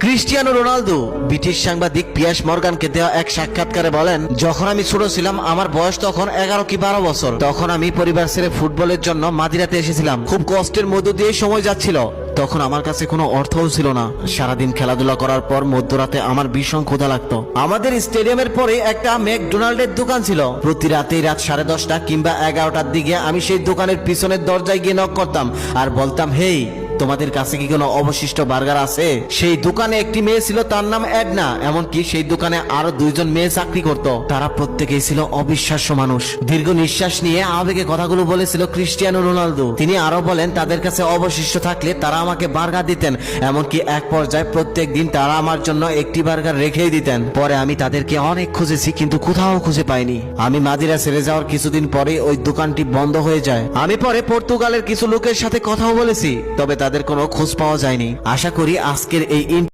Cristiano Ronaldo British সাংবাদিক pears মর্গানকে দেওয়া এক সাক্ষাৎকারে বলেন, যখন আমি ছোট ছিলাম, আমার বয়স তখন 11 কি 12 বছর, তখন আমি পরিবার ছেড়ে ফুটবলের জন্য মাদিরাতে এসেছিলাম। খুব কষ্টের মধ্য দিয়ে সময় যাচ্ছিল। তখন আমার কাছে কোনো অর্থও ছিল না। সারাদিন খেলাধুলা করার পর মধ্যরাতে আমার ভীষণ ক্ষুধা লাগতো। আমাদের স্টেডিয়ামের পরে একটা ম্যাকডোনাল্ডের দোকান ছিল। প্রতি রাতেই রাত 10:30 কিংবা 11টার দিকে আমি সেই দোকানের পিছনের দরজায় গিয়ে নক করতাম আর বলতাম, হেই, তোমাদের কাছে কি কোনো অবশিষ্ট বার্গার আছে? সেই দোকানে একটি মেয়ে ছিল, তার নাম এডনা। এমনকি সেই দোকানে আরো 2জন মেয়ে চাকরি করত। তারা প্রত্যেকেই ছিল অবিশ্বাস্য মানুষ। দীর্ঘ নিঃশ্বাস নিয়ে আবেগে কথাগুলো বলেছিল ক্রিস্টিয়ানো রোনালদো। তিনি আরো বলেন, তাদের কাছে অবশিষ্ট থাকলে তারা আমাকে বার্গার দিতেন। এমনকি এক পর্যায়ে প্রত্যেক দিন তারা আমার জন্য একটি বার্গার রেখেই দিতেন। পরে আমি তাদেরকে অনেক খুঁজেছি, কিন্তু কোথাও খুঁজে পাইনি। আমি মাদিরা ছেড়ে যাওয়ার কিছুদিন পরে ওই দোকানটি বন্ধ হয়ে যায়। আমি পরে পর্তুগালের কিছু লোকের সাথে কথাও বলেছি, তবে তাদের কোনো খোঁজ পাওয়া যায়নি। আশা করি আজকের এই